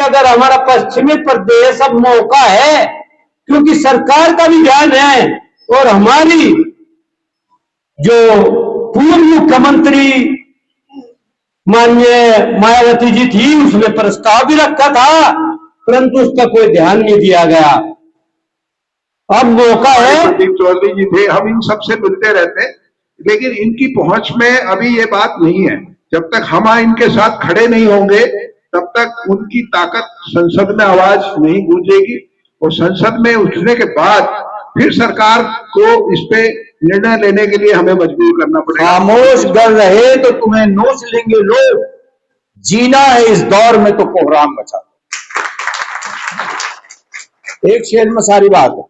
अगर हमारा पश्चिमी प्रदेश अब मौका है, क्योंकि सरकार का भी ध्यान है और हमारी जो पूर्व मुख्यमंत्री माननीय मायावती जी थी, उसने प्रस्ताव भी रखा था, परंतु उसका कोई ध्यान नहीं दिया गया। अब मौका है। प्रदीप चौधरी जी थे, हम इन सबसे मिलते रहते हैं, लेकिन इनकी पहुंच में अभी ये बात नहीं है। जब तक हम इनके साथ खड़े नहीं होंगे तब तक उनकी ताकत संसद में आवाज नहीं गूंजेगी, और संसद में उठने के बाद फिर सरकार को इस पे निर्णय लेने के लिए हमें मजबूर करना पड़ेगा। खामोश कर रहे तो तुम्हें नोच लेंगे लोग, जीना है इस दौर में तो कोहराम मचा दो। एक शेर में सारी बात है।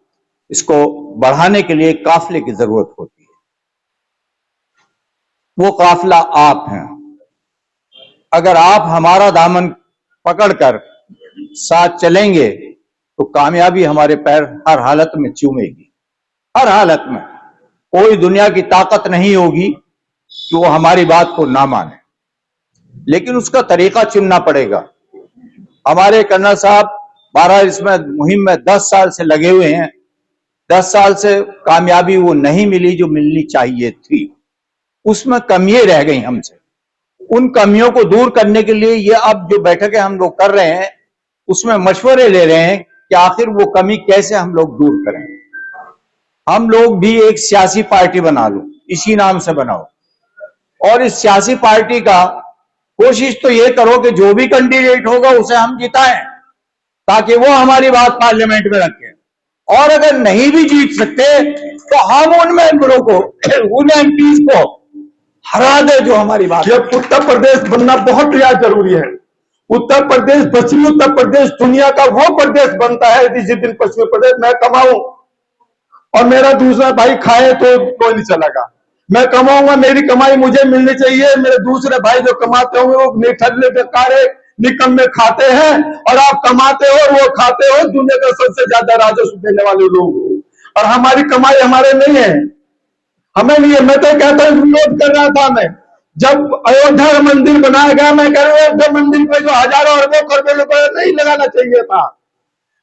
इसको बढ़ाने के लिए काफिले की जरूरत होती है, वो काफिला आप हैं। अगर आप हमारा दामन पकड़कर साथ चलेंगे तो कामयाबी हमारे पैर हर हालत में चूमेगी। हर हालत में कोई दुनिया की ताकत नहीं होगी कि वो हमारी बात को ना माने, लेकिन उसका तरीका चुनना पड़ेगा। हमारे कर्नल साहब 12 इसमें मुहिम में 10 साल से लगे हुए हैं। 10 साल से कामयाबी वो नहीं मिली जो मिलनी चाहिए थी, उसमें कमियां रह गई हमसे। उन कमियों को दूर करने के लिए ये अब जो बैठकें हम लोग कर रहे हैं, उसमें मशवरे ले रहे हैं कि आखिर वो कमी कैसे हम लोग दूर करें। हम लोग भी एक सियासी पार्टी बना लो, इसी नाम से बनाओ, और इस सियासी पार्टी का कोशिश तो ये करो कि जो भी कैंडिडेट होगा उसे हम जिताएं, ताकि वो हमारी बात पार्लियामेंट में रखें। और अगर नहीं भी जीत सकते तो हम उन मेंबरों को, उन एमपीज को हरा दे जो हमारी बात। जब उत्तर प्रदेश बनना बहुत याद जरूरी है। उत्तर प्रदेश, पश्चिमी उत्तर प्रदेश दुनिया का वो प्रदेश बनता है जिस दिन पश्चिमी प्रदेश मैं कमाऊं और मेरा दूसरा भाई खाए तो कोई नहीं चलेगा। मैं कमाऊंगा, मेरी कमाई मुझे मिलनी चाहिए। मेरे दूसरे भाई जो कमाते होंगे वो निठल्ले बेकारे निकम्मे खाते हैं, और आप कमाते हो और वो खाते हो। दुनिया का सबसे ज्यादा राजस्व देने वाले लोग हो, और हमारी कमाई हमारे नहीं है, हमें नहीं है। मैं तो कहता हूँ, विरोध कर रहा था मैं जब अयोध्या मंदिर बनाया गया। मैं कह रहा हूँ अयोध्या मंदिर पे जो हजारों अरबों करोड़ों रुपए नहीं लगाना चाहिए था।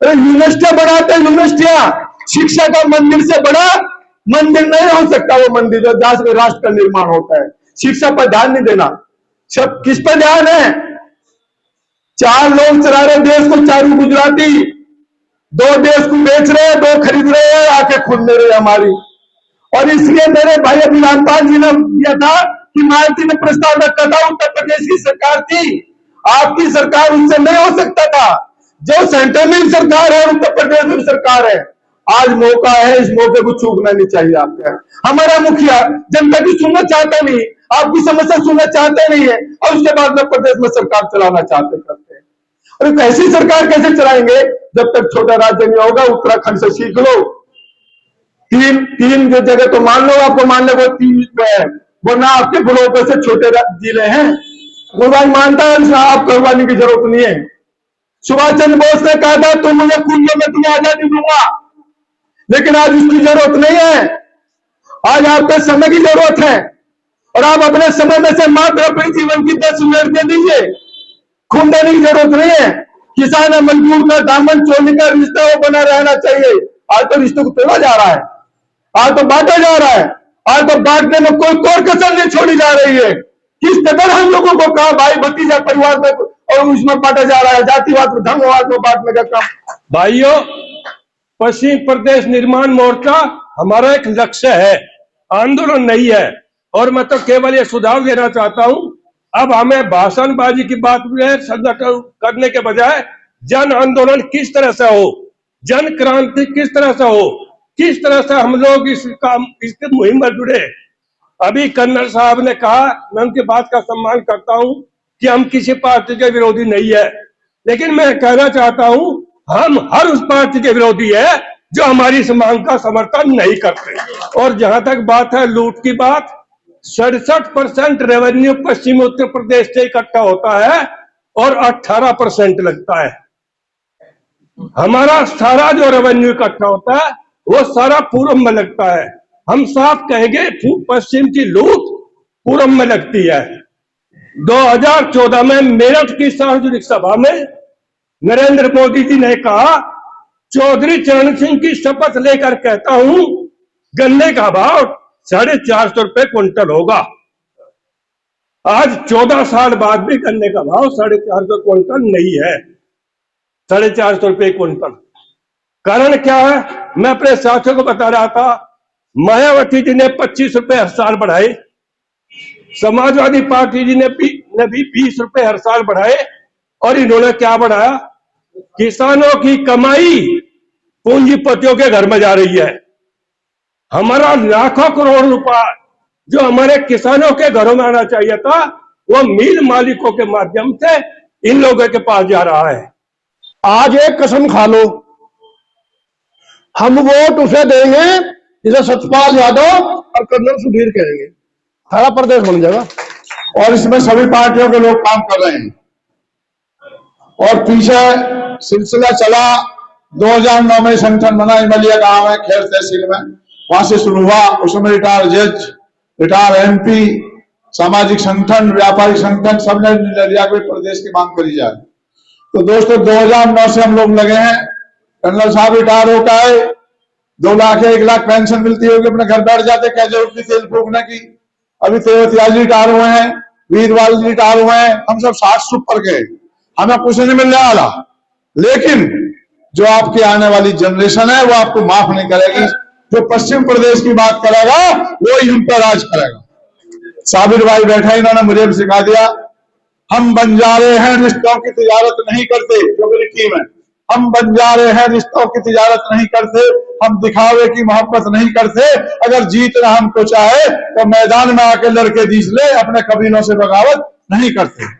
अरे यूनिवर्सिटियां बढ़ाते, यूनिवर्सिटियां, शिक्षा का मंदिर से बड़ा मंदिर नहीं हो सकता वो मंदिर जो जहां से राष्ट्र का निर्माण होता है। शिक्षा पर ध्यान नहीं देना। सब किस पर ध्यान है? 4 लोग चला रहे देश को, 4 गुजराती, 2 देश को बेच रहे हैं, 2 खरीद रहे हैं, आंखें खुल रही है हमारी। और इसलिए मेरे भाई अभिलान पाल जी ने दिया था कि मायावती ने प्रस्ताव रखा था, उत्तर प्रदेश की सरकार थी, आपकी सरकार उनसे नहीं हो सकता था। जो सेंटर में सरकार है, उत्तर प्रदेश में सरकार है। आज मौका है, इस मौके को चूकना नहीं चाहिए आपको। हमारा मुखिया जनता की सुनना चाहता नहीं, आपकी समस्या सुनना चाहते नहीं है, और उसके बाद में प्रदेश में सरकार चलाना चाहते करते हैं। और ऐसी सरकार कैसे चलाएंगे जब तक छोटा राज्य नहीं होगा? उत्तराखंड से सीख लो। तीन जगह तो मान लो, आपको मानने को 3 है, वरना आपके ब्लॉकों से छोटे जिले हैं। वो भाई मानता है, आप करवाने की जरूरत नहीं है। सुभाष चंद्र बोस ने कहा था, तुम मुझे कुंडों में तुम्हें आजादी दूंगा, लेकिन आज उसकी जरूरत नहीं है। आज आपको समय की जरूरत है, और आप अपने समय में से मात्र अपने जीवन की 10 मिनट दे दीजिए। खून देने की जरूरत नहीं है। किसान और मजदूर का दामन चोली का रिश्ता वो बना रहना चाहिए। आज तो रिश्ते को तोड़ा जा रहा है, आज तो बांटा जा रहा है, आज तो बांटने में कोई कसर नहीं छोड़ी जा रही है। किस कदर हम लोगों को कहा भाई भतीजा परिवार में, और उसमें बांटा जा रहा है, जातिवाद में, धर्मवाद में बांटने का काम। भाइयों, पश्चिम प्रदेश निर्माण मोर्चा हमारा एक लक्ष्य है, आंदोलन नहीं है। और मैं तो केवल ये सुझाव देना चाहता हूं, अब हमें भाषणबाजी की बात में संगठन करने के बजाय जन आंदोलन किस तरह से हो, जन क्रांति किस तरह से हो, किस तरह से हम लोग इसके मुहिम में जुड़े। अभी कर्नल साहब ने कहा, मैं उनकी बात का सम्मान करता हूं कि हम किसी पार्टी के विरोधी नहीं है, लेकिन मैं कहना चाहता हूं हम हर उस पार्टी के विरोधी है जो हमारी इस मांग का समर्थन नहीं करते। और जहां तक बात है लूट की बात, 67% रेवेन्यू पश्चिमी उत्तर प्रदेश से इकट्ठा होता है और 18% लगता है। हमारा सारा जो रेवेन्यू इकट्ठा होता है वो सारा पूरब में लगता है। हम साफ कहेंगे पश्चिम की लूट पूरब में लगती है। 2014 में मेरठ की सार्वजनिक सभा में नरेंद्र मोदी जी ने कहा, चौधरी चरण सिंह की शपथ लेकर कहता हूं, गन्ने का भाव 450 रुपए क्विंटल होगा। आज 14 साल बाद भी गन्ने का भाव 450 क्विंटल नहीं है, 450 रुपए क्विंटल। कारण क्या है? मैं अपने साथियों को बता रहा था, मायावती जी ने 25 रुपए हर साल बढ़ाए, समाजवादी पार्टी जी ने भी 20 रुपए हर साल बढ़ाए, और इन्होंने क्या बढ़ाया? किसानों की कमाई पूंजीपतियों के घर में जा रही है। हमारा लाखों करोड़ रुपया जो हमारे किसानों के घरों में आना चाहिए था, वो मिल मालिकों के माध्यम से इन लोगों के पास जा रहा है। आज एक कसम खा लो, हम वोट उसे देंगे जिसे सतपाल यादव और कर्नल सुधीर कहेंगे, सारा प्रदेश बन जाएगा। और इसमें सभी पार्टियों के लोग काम कर रहे हैं। और पीछे सिलसिला चला, 2009 में संगठन बना, इमलिया गांव है, खेर तहसील में, वहां से शुरू हुआ। उसमें रिटायर जज, रिटायर MP, सामाजिक संगठन, व्यापारिक संगठन, सबने निर्णय लिया कि प्रदेश की मांग करी जाए। तो दोस्तों 2009 से हम लोग लगे हैं। कर्नल साहब रिटायर होकर आए, 2 लाख या 1 लाख पेंशन मिलती होगी, अपने घर बैठ जाते, क्या जरूरत थी तेल फूकने की। अभी तेवतिया जी रिटायर हुए हैं, वीरवाल जी रिटायर हुए हैं, हम सब 60 ऊपर गए, हमें कुछ नहीं मिलने वाला। लेकिन जो आपकी आने वाली जनरेशन है वो आपको माफ नहीं करेगी। जो पश्चिम प्रदेश की बात करेगा वो ही हम पर राज करेगा। साबिर भाई बैठा, इन्होंने मुझे भी सिखा दिया, हम बंजारे हैं रिश्तों की तिजारत नहीं करते, जो मेरी टीम है, हम बंजारे हैं रिश्तों की तिजारत नहीं करते, हम दिखावे की मोहब्बत नहीं करते। अगर जीतना हमको चाहे तो मैदान में आके लड़के जीत ले, अपने कबीलों से बगावत नहीं करते।